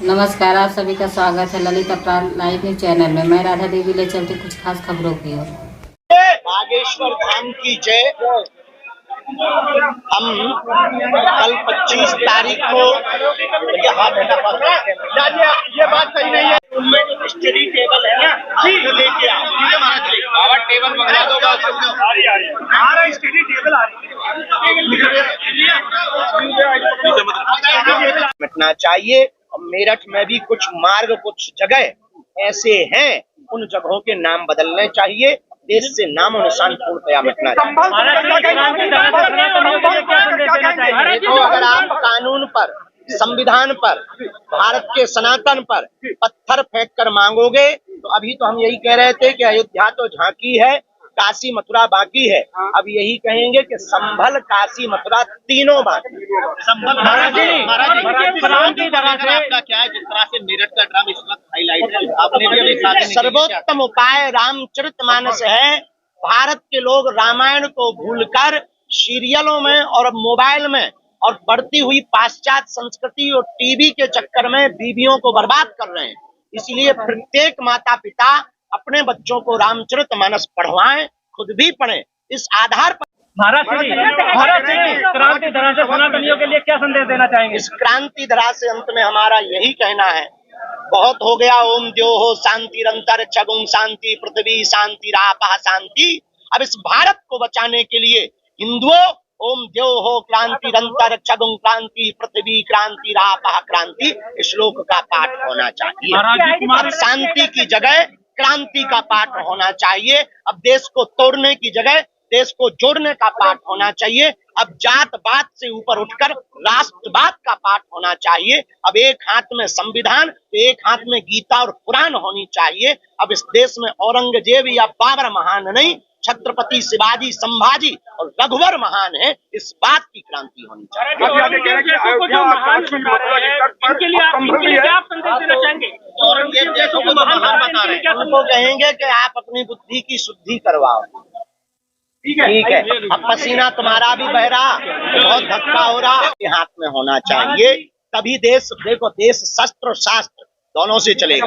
नमस्कार, आप सभी का स्वागत है ललित अपराध लाइव न्यूज चैनल में। मैं राधा देवी ले चलती कुछ खास खबरों की ओर। बागेश्वर धाम की जय। हम कल 25 तारीख को ये बात सही नहीं है। उनमें जो स्टडी टेबल है ना, आपको लेके आओ। टेबल मंगवा दो। स्टडी टेबल आ रही है। मिटना चाहिए। और मेरठ में भी कुछ मार्ग, कुछ जगह ऐसे हैं, उन जगहों के नाम बदलने चाहिए। देश से नाम और निशान पूर्णतया मिटना चाहिए। तो अगर आप कानून पर, संविधान पर, भारत के सनातन पर पत्थर फेंक कर मांगोगे, तो अभी तो हम यही कह रहे थे कि अयोध्या तो झांकी है, काशी मथुरा बाकी है। अब यही कहेंगे कि संभल, काशी, मथुरा तीनों बाकी। महाराज जी आपका क्या है, जिस तरह से मेरठ का ड्राम इस वक्त हाईलाइट है, आपने भी अभी साथ में सर्वोत्तम उपाय रामचरितमानस है। भारत के लोग रामायण को भूलकर सीरियलों में और मोबाइल में और बढ़ती हुई पाश्चात्य संस्कृति और टीवी के चक्कर में बीवियों को बर्बाद कर रहे हैं। इसलिए प्रत्येक माता पिता अपने बच्चों को रामचरितमानस पढ़वाएं, खुद भी पढ़ें। इस आधार पर महाराज क्रांति धरा से सनातनियों के लिए क्या संदेश देना चाहेंगे? इस क्रांति धरा से अंत में हमारा यही कहना है, बहुत हो गया ओम द्योः शांतिरंतर छगुं शांति पृथ्वी शांति रापः शांति। अब इस भारत को बचाने के लिए हिंदुओं ओम द्योः क्रांतिरंतर छगुं क्रांति पृथ्वी क्रांति रापः क्रांति श्लोक का पाठ होना चाहिए। अब शांति की जगह क्रांति का पाठ होना चाहिए। अब देश को तोड़ने की जगह देश को जोड़ने का पाठ होना चाहिए। अब जात पात से ऊपर उठकर राष्ट्रवाद का पाठ होना चाहिए। अब एक हाथ में संविधान, एक हाथ में गीता और कुरान होनी चाहिए। अब इस देश में औरंगजेब या बाबर महान नहीं, छत्रपति शिवाजी, संभाजी और रघुवर महान है। इस बात की क्रांति होनी चाहिए। औरंगजेब जैसों को महान बता रहे हैं, उनको कहेंगे कि आप अपनी बुद्धि की शुद्धि करवाओ। ठीक है। अब पसीना तुम्हारा भी बह रहा, बहुत धक्का हो रहा, हाथ में होना चाहिए। तभी देश, देखो, देश शस्त्र और शास्त्र दोनों से चलेगा।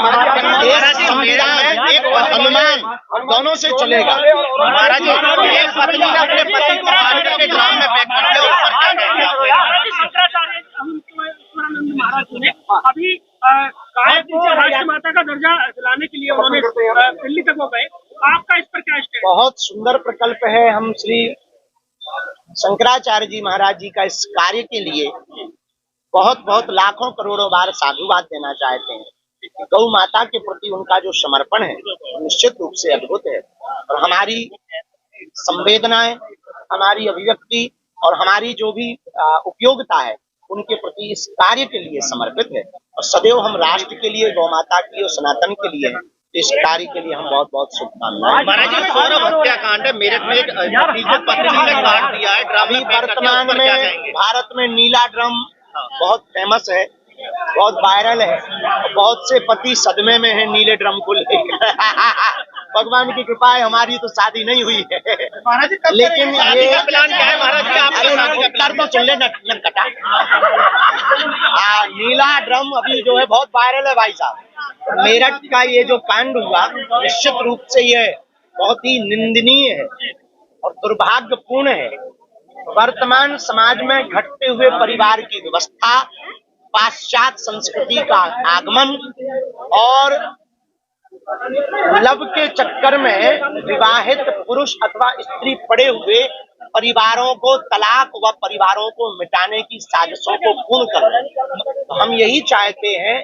देश, संविधान, एक अनुमान दोनों से चलेगा। महाराज जी एक पत्नी ने अपने पति को मार करके ग्राम में फेंक कर दिया, ऊपर क्या कहेंगे? शंकराचार्य महाराज जी ने अभी राष्ट्रमाता का दर्जा दिलाने के लिए उन्होंने दिल्ली तक वो गए। आपका इस पर क्या स्टैंड? बहुत सुंदर प्रकल्प है। हम श्री शंकराचार्य जी महाराज जी का इस कार्य के लिए बहुत बहुत लाखों करोड़ों बार साधुवाद देना चाहते हैं। गौ माता के प्रति उनका जो समर्पण है निश्चित रूप से अद्भुत है। और हमारी संवेदनाएं, हमारी अभिव्यक्ति और हमारी जो भी उपयोगिता है उनके प्रति इस कार्य के लिए समर्पित है। और सदैव हम राष्ट्र के लिए, गौ माता के लिए और सनातन के लिए, इस कार्य के लिए हम बहुत बहुत शुभकामनाएं। महाराज जी सौरभ हत्याकांड है, मेरठ में एक पत्नी ने काट दिया है, ड्राम में वर्तमान में भारत में नीला ड्रम बहुत फेमस है, बहुत वायरल है। बहुत से पति सदमे में है नीले ड्रम को लेकर। भगवान की कृपा है, हमारी तो शादी नहीं हुई है। लेकिन ये प्लान क्या है महाराज जी? उत्तर तो सुन ले नटकटा। नीला ड्रम अभी जो है बहुत वायरल है भाई साहब। मेरठ का ये जो कांड हुआ निश्चित रूप से ये बहुत ही निंदनीय है और दुर्भाग्यपूर्ण है। वर्तमान समाज में घटते हुए परिवार की व्यवस्था, पाश्चात्य संस्कृति का आगमन और लव के चक्कर में विवाहित पुरुष अथवा स्त्री पड़े हुए परिवारों को तलाक व परिवारों को मिटाने की साजिशों को पूर्ण कर रहे हैं। तो हम यही चाहते हैं,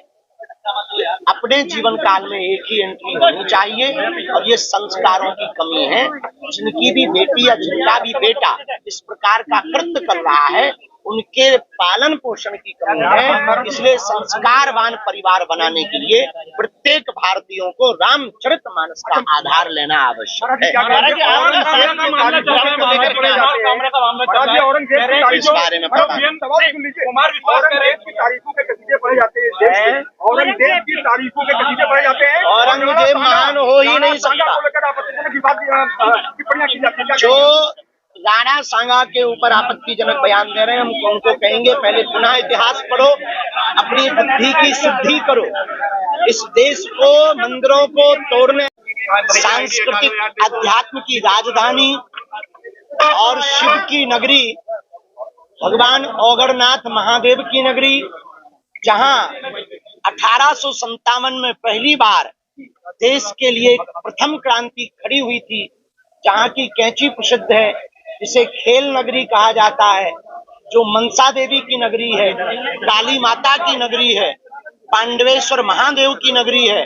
अपने जीवन काल में एक ही एंट्री होनी चाहिए। और ये संस्कारों की कमी है। जिनकी भी बेटी या जिनका भी बेटा इस प्रकार का कृत्य कर रहा है, उनके पालन पोषण की कमी है। इसलिए संस्कारवान परिवार बनाने के लिए प्रत्येक भारतीयों को रामचरितमानस का आधार लेना आवश्यक है। इस बारे में औरंगजेब की तारीखों के कसीदे पढ़े जाते हैं। औरंगजेब महान हो ही नहीं सकता। जो लाड़ा सांगा के ऊपर आपत्तिजनक बयान दे रहे हैं, हम उनको कहेंगे पहले पुनः इतिहास पढ़ो, अपनी बुद्धि की शुद्धि करो। इस देश को, मंदिरों को तोड़ने, सांस्कृतिक अध्यात्म की राजधानी और शिव की नगरी, भगवान औगरनाथ महादेव की नगरी, जहां 1857 में पहली बार देश के लिए एक प्रथम क्रांति खड़ी हुई थी, जहां की कैंची प्रसिद्ध है, जिसे खेल नगरी कहा जाता है, जो मनसा देवी की नगरी है, काली माता की नगरी है, पांडवेश्वर महादेव की नगरी है,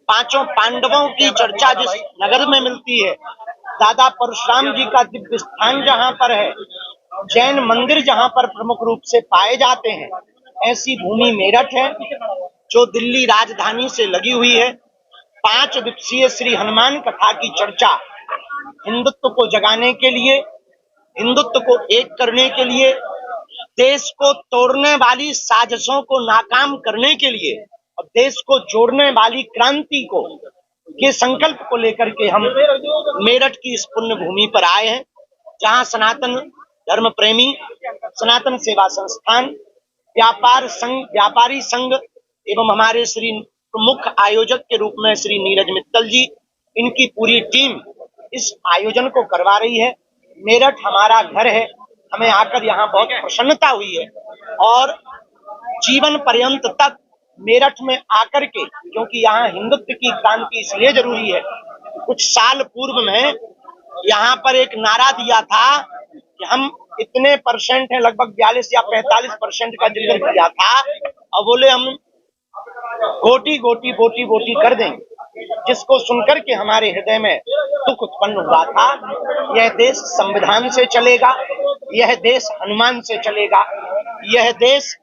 पांचों पांडवों की चर्चा जिस नगर में मिलती है, दादा परशुराम जी का दिव्य स्थान जहां पर है, जैन मंदिर जहां पर प्रमुख रूप से पाए जाते हैं, ऐसी भूमि मेरठ है जो दिल्ली राजधानी से लगी हुई है। 5 दिवसीय श्री हनुमान कथा की चर्चा हिंदुत्व को जगाने के लिए, हिंदुत्व को एक करने के लिए, देश को तोड़ने वाली साजिशों को नाकाम करने के लिए और देश को जोड़ने वाली क्रांति को के संकल्प को लेकर के हम मेरठ की इस पुण्य भूमि पर आए हैं, जहां सनातन धर्म प्रेमी, सनातन सेवा संस्थान, व्यापारी संघ एवं हमारे श्री प्रमुख आयोजक के रूप में श्री नीरज मित्तल जी, इनकी पूरी टीम इस आयोजन को करवा रही है। मेरठ हमारा घर है, हमें आकर यहाँ बहुत प्रसन्नता हुई है और जीवन पर्यंत तक मेरठ में आकर के, क्योंकि यहाँ हिंदुत्व की क्रांति इसलिए जरूरी है, कुछ साल पूर्व में यहाँ पर एक नारा दिया था कि हम इतने परसेंट हैं, लगभग 42 या 45% का जिक्र किया था, और बोले हम गोटी गोटी बोटी बोटी कर देंगे, जिसको सुनकर के हमारे हृदय में दुख उत्पन्न हुआ था। यह देश संविधान से चलेगा, यह देश हनुमान से चलेगा, यह देश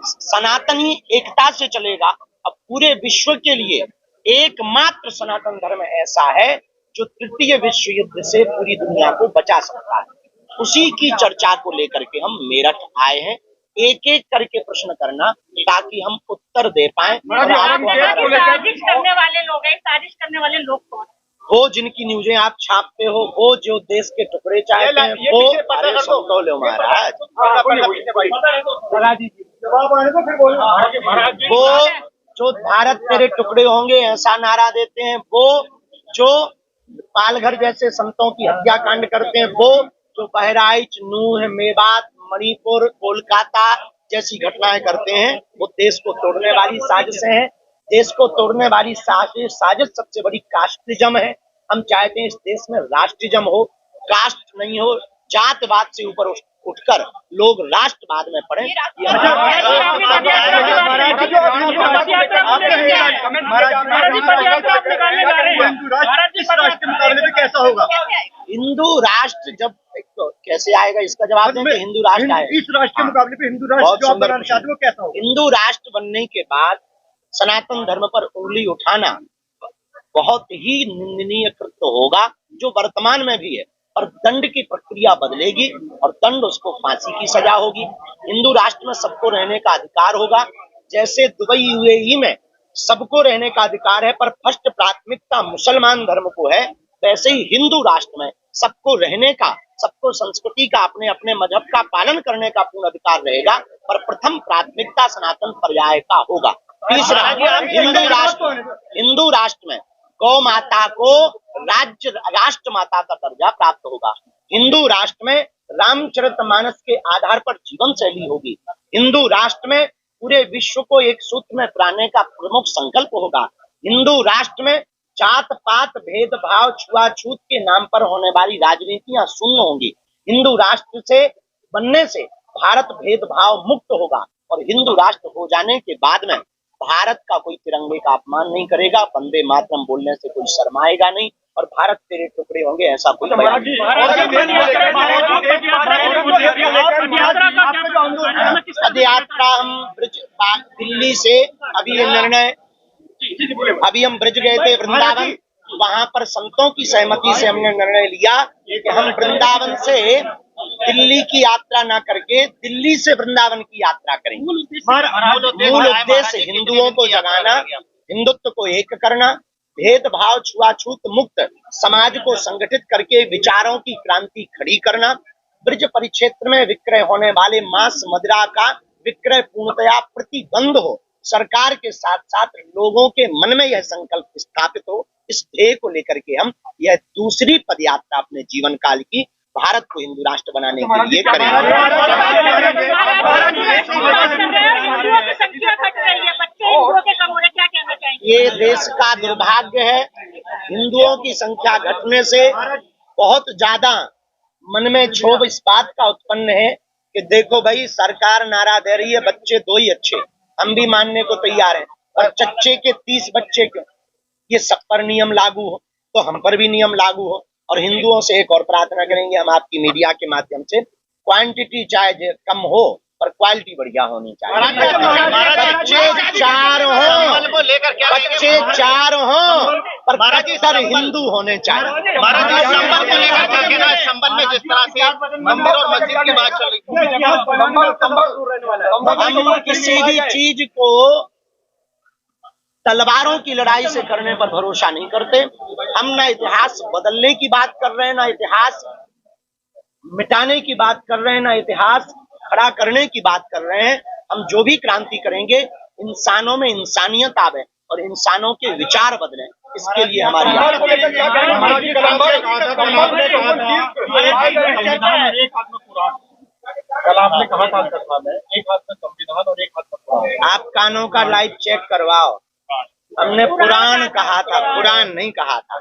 सनातनी एकता से चलेगा। अब पूरे विश्व के लिए एकमात्र सनातन धर्म ऐसा है जो तृतीय विश्व युद्ध से पूरी दुनिया को बचा सकता है। उसी की चर्चा को लेकर के हम मेरठ आए हैं, एक एक करके प्रश्न करना ताकि हम उत्तर दे पाए। साजिश करने वाले लोग हैं, साजिश करने वाले लोग कौन? वो जिनकी न्यूज़ें आप छापते हो, वो जो देश के टुकड़े चाहते हैं, वो अरे सुनतो लो महाराज, वो जो भारत तेरे टुकड़े होंगे ऐसा नारा देते हैं, वो जो पालघर जैसे संतों की हत्याकांड करते हैं, वो जो बहराइच, नूह, मेवात, मणिपुर, कोलकाता जैसी घटनाएं करते हैं, वो देश को तोड़ने वाली साजिशें हैं। देश को तोड़ने वाली साजिश सबसे बड़ी कास्टिज्म है। हम चाहते हैं इस देश में राष्ट्रिज्म हो, कास्ट नहीं हो, जातवाद से ऊपर उठकर लोग राष्ट्रवाद में पड़े। कैसा होगा हिंदू राष्ट्र जब कैसे आएगा, इसका जवाब दें कि हिंदू राष्ट्र आएगा। इस राष्ट्र के मुकाबले पे हिंदू राष्ट्र जो आप बनाना चाहते हो कैसा होगा? हिंदू राष्ट्र बनने के बाद सनातन धर्म पर उंगली उठाना बहुत ही निंदनीय कृत्य होगा, जो वर्तमान में भी है, और दंड की प्रक्रिया बदलेगी और दंड उसको फांसी की सजा होगी। हिंदू राष्ट्र में सबको रहने का अधिकार होगा, जैसे दुबई यूएई में सबको रहने का अधिकार है, पर फर्स्ट प्राथमिकता मुसलमान धर्म को है, वैसे ही हिंदू राष्ट्र में सबको रहने का, सबको संस्कृति का, अपने अपने मजहब का पालन करने का पूर्ण अधिकार रहेगा, पर प्रथम प्राथमिकता सनातन पर्याय का होगा। तीसरा, हिंदू राष्ट्र में गौ माता को राष्ट्र माता का दर्जा प्राप्त होगा। हिंदू राष्ट्र में रामचरितमानस के आधार पर जीवन शैली होगी। हिंदू राष्ट्र में पूरे विश्व को एक सूत्र में पिराने का प्रमुख संकल्प होगा। हिंदू राष्ट्र में जात पात भेदभाव छुआछूत के नाम पर होने वाली राजनीतियां शून्य होंगी। हिंदू राष्ट्र से बनने से भारत भेदभाव मुक्त होगा, और हिंदू राष्ट्र हो जाने के बाद में भारत का कोई तिरंगे का अपमान नहीं करेगा, वंदे मातरम बोलने से कोई शर्माएगा नहीं, और भारत तेरे टुकड़े होंगे ऐसा कोई पदयात्रा हम दिल्ली से अभी हम ब्रिज गए थे वृंदावन, वहां पर संतों की सहमति से हमने निर्णय लिया कि हम वृंदावन से दिल्ली की यात्रा ना करके दिल्ली से वृंदावन की यात्रा करेंगे। मूल उद्देश्य हिंदुओं को जगाना, हिंदुत्व को एक करना, भेदभाव छुआछूत मुक्त समाज को संगठित करके विचारों की क्रांति खड़ी करना, ब्रज परिक्षेत्र में विक्रय होने वाले मांस मदिरा का विक्रय पूर्णतया प्रतिबंध हो। सरकार के साथ साथ लोगों के मन में यह संकल्प स्थापित हो। इस ध्येय को लेकर के हम यह दूसरी पदयात्रा अपने जीवन काल की भारत को हिंदू राष्ट्र बनाने के लिए करेंगे। हिंदुओं की संख्या घट रही है, बच्चे हिंदुओं के कम हो रहे, क्या कहना चाहेंगे? ये देश का दुर्भाग्य है। हिंदुओं की संख्या घटने से बहुत ज्यादा मन में क्षोभ इस बात का उत्पन्न है कि देखो भाई, सरकार नारा दे रही है बच्चे 2 ही अच्छे, हम भी मानने को तैयार हैं, और चच्चे के 30 बच्चे क्यों? ये सब पर नियम लागू हो तो हम पर भी नियम लागू हो। और हिंदुओं से एक और प्रार्थना करेंगे हम आपकी मीडिया के माध्यम से, क्वांटिटी चाहे कम हो पर क्वालिटी बढ़िया होनी चाहिए। बच्चे 4 हो, बच्चे 4 हो पर 75 हिंदू होने चाहिए। महाराज जी, संबल को लेकर क्या कहना है? संबल में जिस तरह से मंदिर और मस्जिद की बात चल रही है, हम किसी भी चीज को तलवारों की लड़ाई से करने पर भरोसा नहीं करते। हम ना इतिहास बदलने की बात कर रहे हैं, ना इतिहास मिटाने की बात कर रहे हैं, ना इतिहास खड़ा करने की बात कर रहे हैं। हम जो भी क्रांति करेंगे, इंसानों में इंसानियत आवे और इंसानों के विचार बदलें, इसके लिए हमारी कल आपने कहा था एक हाथ में संविधान और एक हाथ में पुराण। आप कानों का लाइव चेक करवाओ, हमने पुराण कहा था, पुराण नहीं कहा था।